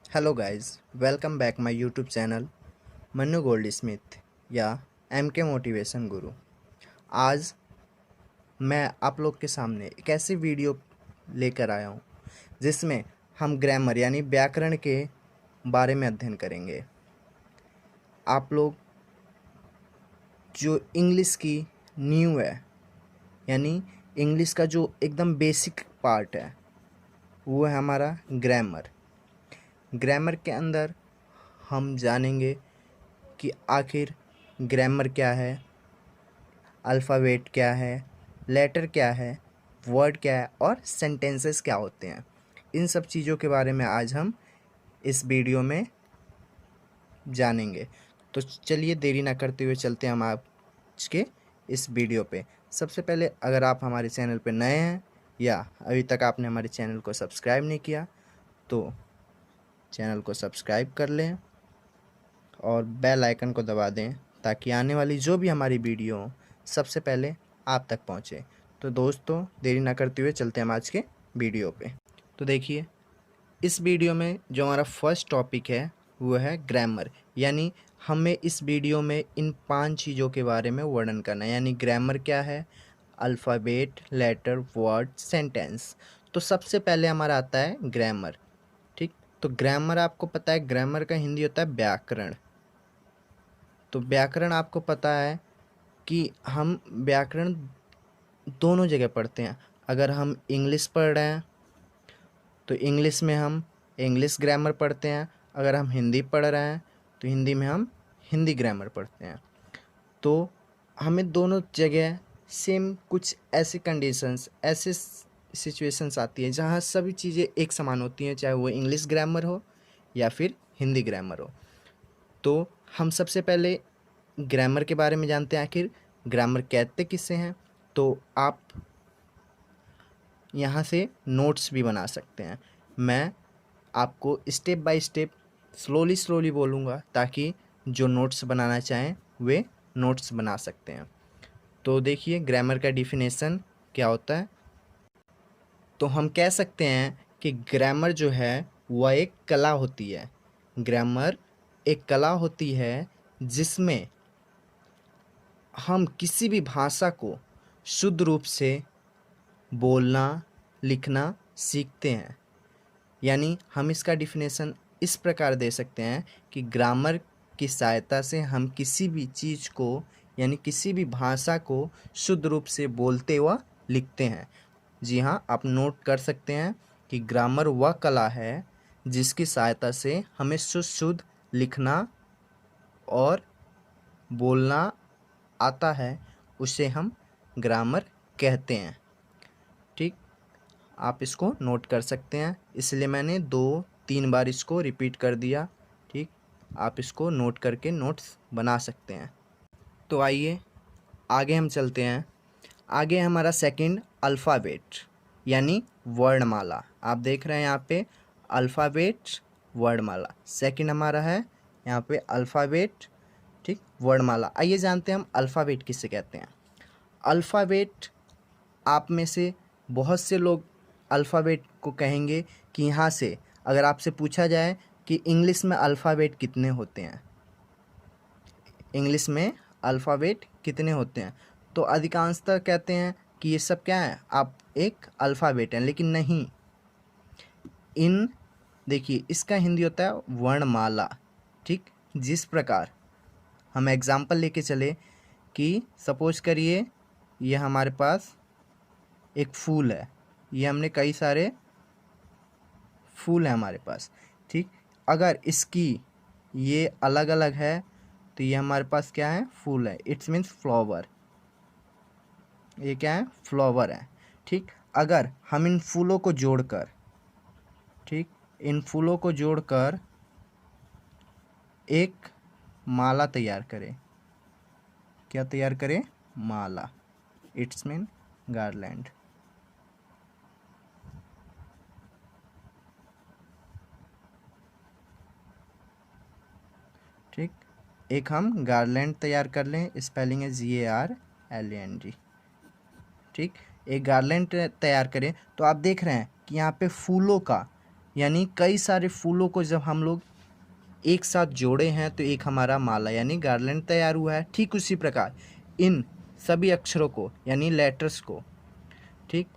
Hello guys, welcome back my YouTube channel Mannu gold Smith या M के motivation गुरु। आज मैं आप लोग के सामने एक ऐसी वीडियो लेकर आया हूँ जिसमें हम ग्रामर यानी व्याकरण के बारे में अध्ययन करेंगे। आप लोग जो इंग्लिश की नींव है यानी इंग्लिश का जो एकदम बेसिक पार्ट है वो है हमारा ग्रामर। ग्रामर के अंदर हम जानेंगे कि आखिर ग्रामर क्या है, अल्फ़ाबेट क्या है, लेटर क्या है, वर्ड क्या है और सेंटेंसेस क्या होते हैं। इन सब चीज़ों के बारे में आज हम इस वीडियो में जानेंगे। तो चलिए देरी ना करते हुए चलते हैं हम आज के इस वीडियो पे। सबसे पहले अगर आप हमारे चैनल पे नए हैं या अभी तक आपने हमारे चैनल को सब्सक्राइब नहीं किया तो चैनल को सब्सक्राइब कर लें और बेल आइकन को दबा दें ताकि आने वाली जो भी हमारी वीडियो हो सबसे पहले आप तक पहुंचे। तो दोस्तों देरी ना करते हुए चलते हैं हम आज के वीडियो पे। तो देखिए, इस वीडियो में जो हमारा फर्स्ट टॉपिक है वो है ग्रामर। यानी हमें इस वीडियो में इन 5 चीज़ों के बारे में वर्णन करना है। यानी ग्रामर क्या है, अल्फ़ाबेट, लेटर, वर्ड, सेंटेंस। तो सबसे पहले हमारा आता है ग्रामर। ठीक, तो ग्रामर आपको पता है, ग्रामर का हिंदी होता है व्याकरण। तो व्याकरण आपको पता है कि हम व्याकरण दोनों जगह पढ़ते हैं। अगर हम इंग्लिश पढ़ रहे हैं तो इंग्लिश में हम इंग्लिश ग्रामर पढ़ते हैं, अगर हम हिंदी पढ़ रहे हैं तो हिंदी में हम हिंदी ग्रामर पढ़ते हैं। तो हमें दोनों जगह सेम कुछ ऐसी कंडीशंस, ऐसे सिचुएशंस आती है जहाँ सभी चीज़ें एक समान होती हैं, चाहे वो इंग्लिश ग्रामर हो या फिर हिंदी ग्रामर हो। तो हम सबसे पहले ग्रामर के बारे में जानते हैं, आखिर ग्रामर कहते किसे हैं। तो आप यहाँ से नोट्स भी बना सकते हैं। मैं आपको स्टेप बाय स्टेप स्लोली बोलूँगा ताकि जो नोट्स बनाना चाहें वे नोट्स बना सकते हैं। तो देखिए, ग्रामर का डिफिनेशन क्या होता है। तो हम कह सकते हैं कि ग्रामर जो है वह एक कला होती है। ग्रामर एक कला होती है जिसमें हम किसी भी भाषा को शुद्ध रूप से बोलना, लिखना सीखते हैं। यानी हम इसका डिफिनेशन इस प्रकार दे सकते हैं कि ग्रामर की सहायता से हम किसी भी चीज़ को यानी किसी भी भाषा को शुद्ध रूप से बोलते व लिखते हैं। जी हाँ, आप नोट कर सकते हैं कि ग्रामर वह कला है जिसकी सहायता से हमें शुद्ध लिखना और बोलना आता है, उसे हम ग्रामर कहते हैं। ठीक, आप इसको नोट कर सकते हैं, इसलिए मैंने 2-3 बार इसको रिपीट कर दिया। ठीक, आप इसको नोट करके नोट्स बना सकते हैं। तो आइए आगे हम चलते हैं। आगे हमारा सेकंड अल्फ़ाबेट यानी वर्णमाला। आप देख रहे हैं यहाँ पे अल्फ़ाबेट, वर्णमाला। सेकंड हमारा है यहाँ पे अल्फ़ाबेट, ठीक, वर्णमाला। आइए जानते हैं हम अल्फ़ाबेट किसे कहते हैं। अल्फ़ाबेट, आप में से बहुत से लोग अल्फ़ाबेट को कहेंगे कि यहाँ से अगर आपसे पूछा जाए कि इंग्लिश में अल्फ़ाबेट कितने होते हैं, इंग्लिश में अल्फ़ाबेट कितने होते हैं, तो अधिकांशतः कहते हैं कि ये सब क्या है, आप एक अल्फ़ाबेट हैं। लेकिन नहीं, इन देखिए इसका हिंदी होता है वर्णमाला। ठीक, जिस प्रकार हम एग्ज़ाम्पल लेके चले कि सपोज करिए ये हमारे पास एक फूल है, ये हमने कई सारे फूल हैं हमारे पास। ठीक, अगर इसकी ये अलग अलग है तो ये हमारे पास क्या है, फूल है। It's means flower. ये क्या है, फ्लावर है। ठीक, अगर हम इन फूलों को जोड़कर, ठीक, इन फूलों को जोड़कर एक माला तैयार करें, क्या तैयार करें, माला। It's mean garland. ठीक, एक हम गार्लैंड तैयार कर लें, स्पेलिंग है GARLAND। ठीक, एक गार्लैंड तैयार करें तो आप देख रहे हैं कि यहाँ पे फूलों का यानी कई सारे फूलों को जब हम लोग एक साथ जोड़े हैं तो एक हमारा माला यानी गार्लैंड तैयार हुआ है। ठीक उसी प्रकार इन सभी अक्षरों को यानी लेटर्स को, ठीक,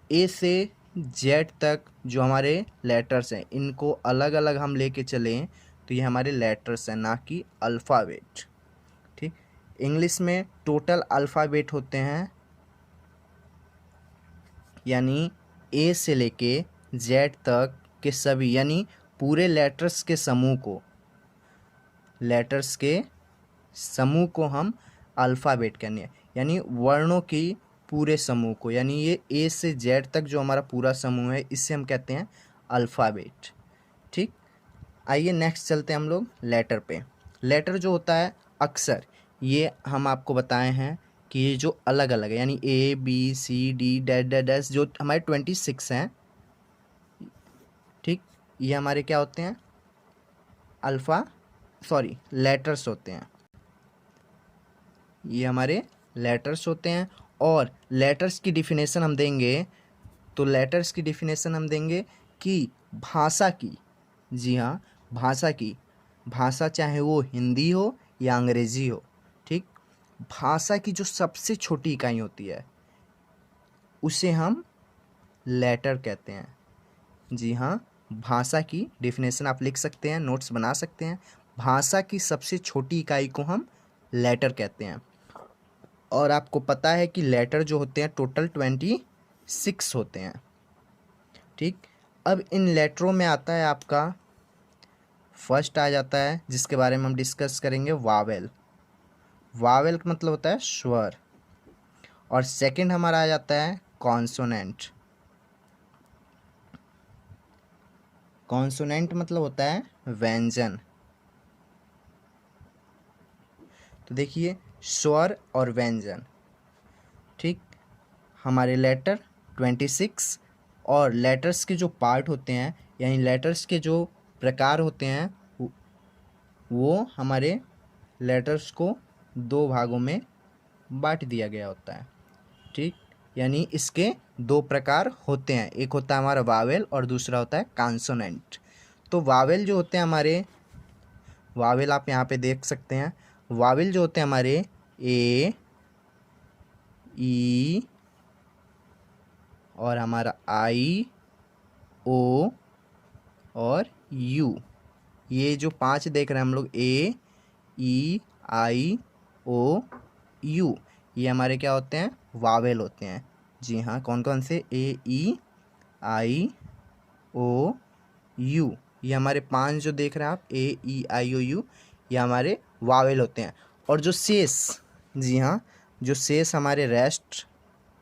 ए से जेड तक जो हमारे लेटर्स हैं इनको अलग अलग हम लेके चलें तो ये हमारे लेटर्स हैं, ना कि अल्फ़ाबेट। ठीक, इंग्लिश में टोटल अल्फ़ाबेट होते हैं, यानी ए से लेके जेड तक के सभी यानी पूरे लेटर्स के समूह को, लेटर्स के समूह को हम अल्फ़ाबेट कहते हैं, यानी वर्णों की पूरे समूह को, यानी ये ए से जेड तक जो हमारा पूरा समूह है इससे हम कहते हैं अल्फ़ाबेट। ठीक, आइए नेक्स्ट चलते हैं हम लोग लेटर पे। लेटर जो होता है अक्षर, ये हम आपको बताए हैं कि ये जो अलग अलग है यानी A B C D dash dash dash जो हमारे 26 हैं, ठीक, ये हमारे क्या होते हैं लेटर्स होते हैं, ये हमारे लेटर्स होते हैं। और लेटर्स की डिफिनेशन हम देंगे तो लेटर्स की डिफिनेशन हम देंगे कि भाषा की, जी हाँ भाषा की, भाषा चाहे वो हिंदी हो या अंग्रेज़ी हो, ठीक, भाषा की जो सबसे छोटी इकाई होती है उसे हम लेटर कहते हैं। जी हाँ, भाषा की डिफिनेशन आप लिख सकते हैं, नोट्स बना सकते हैं। भाषा की सबसे छोटी इकाई को हम लेटर कहते हैं। और आपको पता है कि लेटर जो होते हैं टोटल 26 होते हैं। ठीक, अब इन लेटरों में आता है आपका फर्स्ट आ जाता है जिसके बारे में हम डिस्कस करेंगे वावेल। वावेल का मतलब होता है स्वर। और सेकंड हमारा आ जाता है कॉन्सोनेंट। कॉन्सोनेंट मतलब होता है व्यंजन। तो देखिए स्वर और व्यंजन, ठीक, हमारे लेटर 26 और लेटर्स के जो पार्ट होते हैं यानी लेटर्स के जो प्रकार होते हैं वो हमारे लेटर्स को दो भागों में बांट दिया गया होता है। ठीक, यानी इसके दो प्रकार होते हैं, एक होता है हमारा वावेल और दूसरा होता है कॉन्सोनेंट। तो वावेल जो होते हैं हमारे, वावेल आप यहाँ पे देख सकते हैं, वावेल जो होते हैं हमारे ए ई और हमारा आई ओ और यू, ये जो 5 देख रहे हैं हम लोग ए ई आई ओ यू, ये हमारे क्या होते हैं वावेल होते हैं। जी हाँ, कौन कौन से, ए ई आई ओ यू, ये हमारे 5 जो देख रहे हैं आप ए ई आई ओ यू, ये हमारे वावेल होते हैं। और जो शेष, जी हाँ, जो शेष हमारे रेस्ट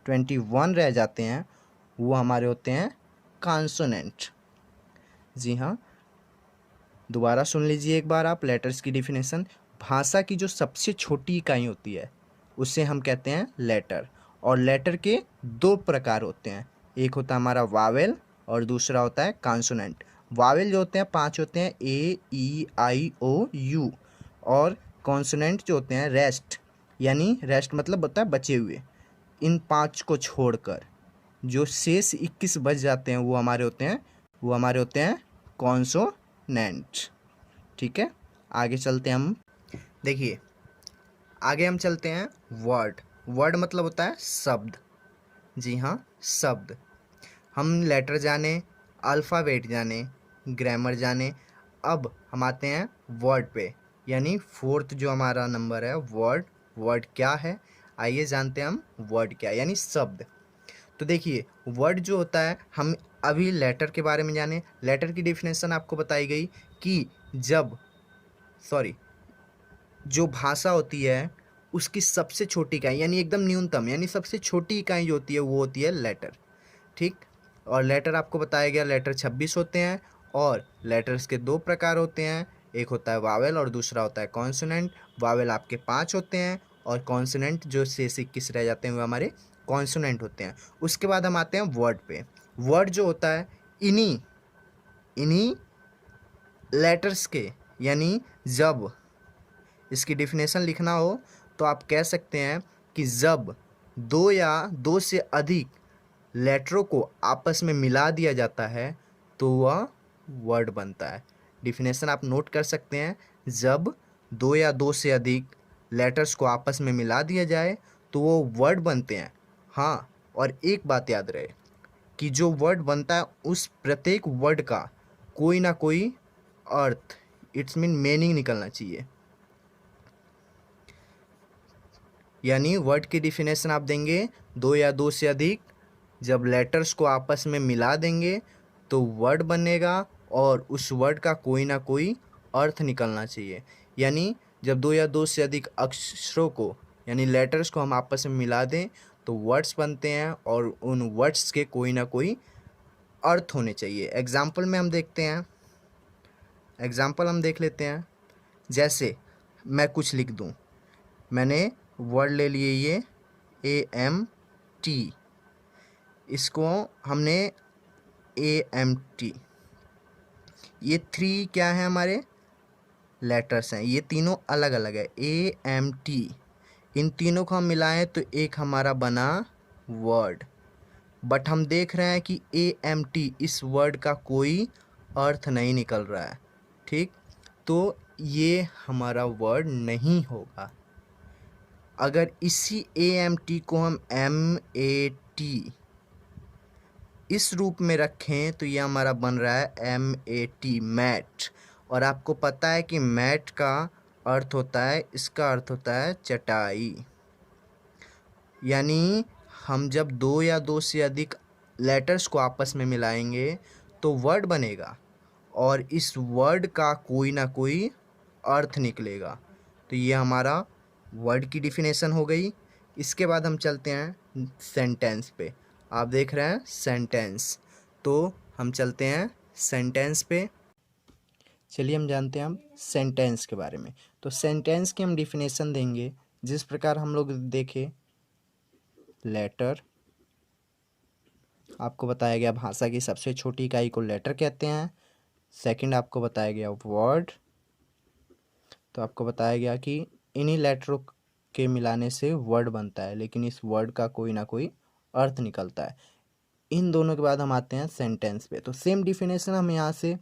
21 रह जाते हैं वो हमारे होते हैं कॉन्सोनेंट। जी हाँ, दोबारा सुन लीजिए एक बार आप लेटर्स की डिफिनेशन। भाषा की जो सबसे छोटी इकाई होती है उसे हम कहते हैं लेटर। और लेटर के दो प्रकार होते हैं, एक होता है हमारा वावेल और दूसरा होता है कॉन्सोनेंट। वावेल जो होते हैं 5 होते हैं, ए ई आई ओ यू। और कॉन्सोनेंट जो होते हैं रेस्ट, यानी रेस्ट मतलब होता है बचे हुए, इन 5 को छोड़कर जो शेष 21 बच जाते हैं वो हमारे होते हैं कॉन्सोनेंट। ठीक है, आगे चलते हैं हम। देखिए आगे हम चलते हैं वर्ड। वर्ड मतलब होता है शब्द। जी हाँ, शब्द। हम लेटर जाने, अल्फ़ाबेट जाने, ग्रामर जाने, अब हम आते हैं वर्ड पे, यानी 4th जो हमारा नंबर है वर्ड। वर्ड क्या है, आइए जानते हैं हम वर्ड क्या है, यानी शब्द। तो देखिए वर्ड जो होता है, हम अभी लेटर के बारे में जाने। लेटर की डिफिनेशन आपको बताई गई कि जो भाषा होती है उसकी सबसे छोटी इकाई यानी एकदम न्यूनतम यानी सबसे छोटी इकाई जो होती है वो होती है लेटर। ठीक, और लेटर आपको बताया गया लेटर 26 होते हैं। और लेटर्स के दो प्रकार होते हैं, एक होता है वावेल और दूसरा होता है कॉन्सोनेंट। वावेल आपके 5 होते हैं और कॉन्सोनेंट जो शेष 21 रह जाते हैं वो हमारे कॉन्सोनेंट होते हैं। उसके बाद हम आते हैं वर्ड पे। वर्ड जो होता है इन्हीं लेटर्स के, यानी जब इसकी डिफिनेशन लिखना हो तो आप कह सकते हैं कि जब 2 या 2 से अधिक लेटरों को आपस में मिला दिया जाता है तो वह वर्ड बनता है। डिफिनेशन आप नोट कर सकते हैं, जब दो या दो से अधिक लेटर्स को आपस में मिला दिया जाए तो वो वर्ड बनते हैं। हाँ, और एक बात याद रहे कि जो वर्ड बनता है उस प्रत्येक वर्ड का कोई ना कोई अर्थ, इट्स मीन मीनिंग निकलना चाहिए। यानी वर्ड की डिफिनेशन आप देंगे, दो या दो से अधिक जब लेटर्स को आपस में मिला देंगे तो वर्ड बनेगा और उस वर्ड का कोई ना कोई अर्थ निकलना चाहिए। यानी जब दो या दो से अधिक अक्षरों को यानी लेटर्स को हम आपस में मिला दें तो वर्ड्स बनते हैं और उन वर्ड्स के कोई ना कोई अर्थ होने चाहिए। एग्जाम्पल में हम देखते हैं, एग्जाम्पल हम देख लेते हैं। जैसे मैं कुछ लिख दूं, मैंने वर्ड ले लिए ये AMT, इसको हमने AMT, ये 3 क्या है हमारे लेटर्स हैं, ये तीनों अलग अलग है। AMT, इन तीनों को हम मिलाएं तो एक हमारा बना वर्ड। बट हम देख रहे हैं कि AMT इस वर्ड का कोई अर्थ नहीं निकल रहा है। ठीक, तो ये हमारा वर्ड नहीं होगा। अगर इसी AMT को हम MAT इस रूप में रखें तो ये हमारा बन रहा है MAT, मैट। और आपको पता है कि मैट का अर्थ होता है, इसका अर्थ होता है चटाई। यानी हम जब दो या दो से अधिक लेटर्स को आपस में मिलाएंगे तो वर्ड बनेगा और इस वर्ड का कोई ना कोई अर्थ निकलेगा। तो ये हमारा वर्ड की डिफिनेशन हो गई। इसके बाद हम चलते हैं सेंटेंस पे। आप देख रहे हैं सेंटेंस, तो हम चलते हैं सेंटेंस पे। चलिए हम जानते हैं हम सेंटेंस के बारे में। तो सेंटेंस की हम डिफिनेशन देंगे जिस प्रकार हम लोग देखें, लेटर, आपको बताया गया भाषा की सबसे छोटी इकाई को लेटर कहते हैं। सेकंड आपको बताया गया वर्ड, तो आपको बताया गया कि इन्हीं लेटरों के मिलाने से वर्ड बनता है, लेकिन इस वर्ड का कोई ना कोई अर्थ निकलता है। इन दोनों के बाद हम आते हैं सेंटेंस पे। तो सेम डिफिनेशन हम यहाँ से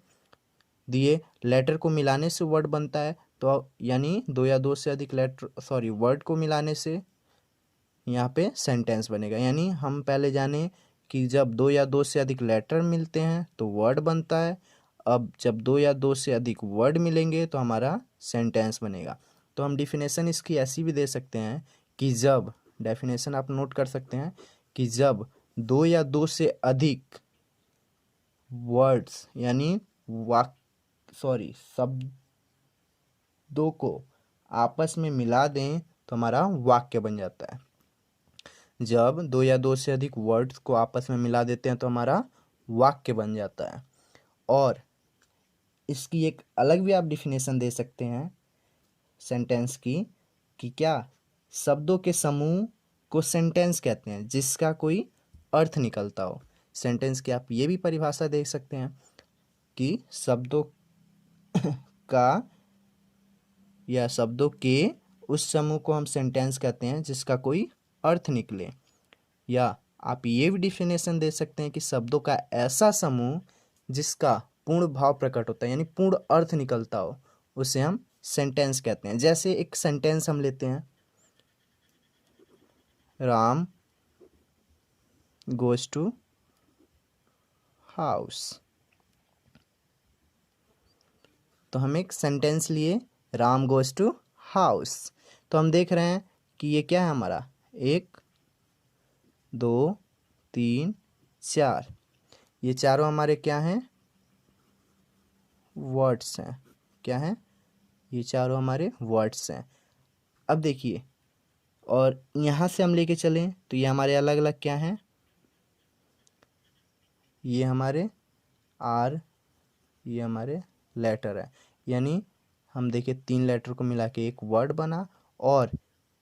दिए, लेटर को मिलाने से वर्ड बनता है, तो यानी दो या दो से अधिक वर्ड को मिलाने से यहाँ पे सेंटेंस बनेगा। यानी हम पहले जाने कि जब दो या दो से अधिक लेटर मिलते हैं तो वर्ड बनता है। अब जब दो या दो से अधिक वर्ड मिलेंगे तो हमारा सेंटेंस बनेगा। तो हम डिफिनेशन इसकी ऐसी भी दे सकते हैं कि जब, डेफिनेशन आप नोट कर सकते हैं कि जब दो या दो से अधिक वर्ड्स यानी शब्दों को आपस में मिला दें तो हमारा वाक्य बन जाता है। जब दो या दो से अधिक वर्ड्स को आपस में मिला देते हैं तो हमारा वाक्य बन जाता है। और इसकी एक अलग भी आप डिफिनेशन दे सकते हैं सेंटेंस की, कि क्या शब्दों के समूह को सेंटेंस कहते हैं जिसका कोई अर्थ निकलता हो। सेंटेंस की आप ये भी परिभाषा दे सकते हैं कि शब्दों का या शब्दों के उस समूह को हम सेंटेंस कहते हैं जिसका कोई अर्थ निकले। या आप ये भी डिफिनेशन दे सकते हैं कि शब्दों का ऐसा समूह जिसका पूर्ण भाव प्रकट होता है यानी पूर्ण अर्थ निकलता हो, उसे हम सेंटेंस कहते हैं। जैसे एक सेंटेंस हम लेते हैं, राम गोज टू हाउस। तो हम एक सेंटेंस लिए, राम गोज टू हाउस। तो हम देख रहे हैं कि ये क्या है हमारा, 1 2 3 4, ये चारों हमारे क्या हैं, वर्ड्स हैं। क्या हैं, ये चारों हमारे वर्ड्स हैं। अब देखिए, और यहाँ से हम लेके चलें तो ये हमारे अलग अलग क्या हैं, ये हमारे आर, ये हमारे लेटर है। यानी हम देखें 3 लेटर को मिला के एक वर्ड बना और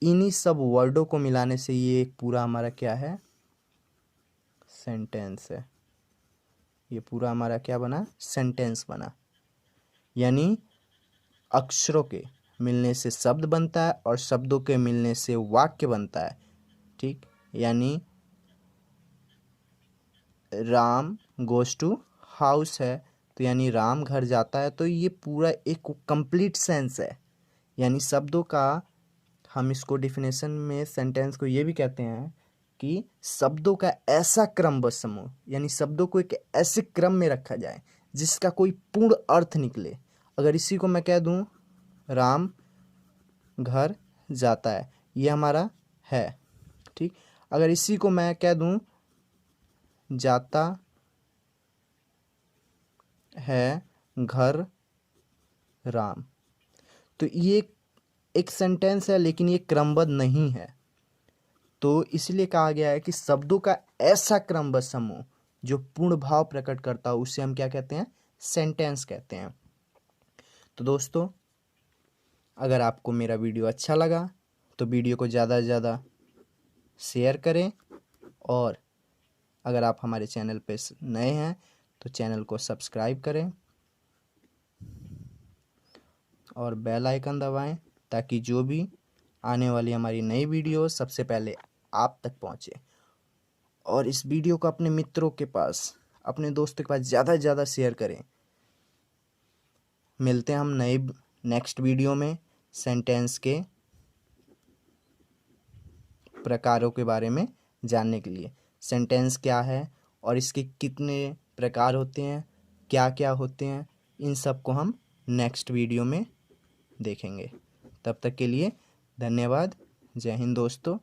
इन्हीं सब वर्डों को मिलाने से ये एक पूरा हमारा क्या है, सेंटेंस है। ये पूरा हमारा क्या बना, सेंटेंस बना। यानी अक्षरों के मिलने से शब्द बनता है और शब्दों के मिलने से वाक्य बनता है। ठीक, यानी राम गोज टू हाउस है तो यानी राम घर जाता है, तो ये पूरा एक कंप्लीट सेंस है। यानी शब्दों का हम इसको डिफिनेशन में सेंटेंस को ये भी कहते हैं कि शब्दों का ऐसा क्रमबद्ध समूह, यानी शब्दों को एक ऐसे क्रम में रखा जाए जिसका कोई पूर्ण अर्थ निकले। अगर इसी को मैं कह दूं राम घर जाता है, ये हमारा है, ठीक। अगर इसी को मैं कह दूं जाता है घर राम, तो ये एक सेंटेंस है लेकिन ये क्रमबद्ध नहीं है। तो इसलिए कहा गया है कि शब्दों का ऐसा क्रमबद्ध समूह जो पूर्ण भाव प्रकट करता हो उसे हम क्या कहते हैं, सेंटेंस कहते हैं। तो दोस्तों, अगर आपको मेरा वीडियो अच्छा लगा तो वीडियो को ज़्यादा से ज़्यादा शेयर करें, और अगर आप हमारे चैनल पे नए हैं तो चैनल को सब्सक्राइब करें और बेल आइकन दबाएं ताकि जो भी आने वाली हमारी नई वीडियो सबसे पहले आप तक पहुंचे। और इस वीडियो को अपने मित्रों के पास, अपने दोस्तों के पास ज़्यादा से ज़्यादा शेयर करें। मिलते हैं हम नए नेक्स्ट वीडियो में सेंटेंस के प्रकारों के बारे में जानने के लिए। सेंटेंस क्या है और इसके कितने प्रकार होते हैं, क्या क्या होते हैं, इन सब को हम नेक्स्ट वीडियो में देखेंगे। तब तक के लिए धन्यवाद। जय हिंद दोस्तों।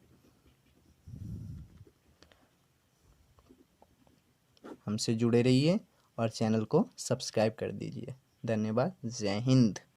हमसे जुड़े रहिए और चैनल को सब्सक्राइब कर दीजिए। धन्यवाद। जय हिंद।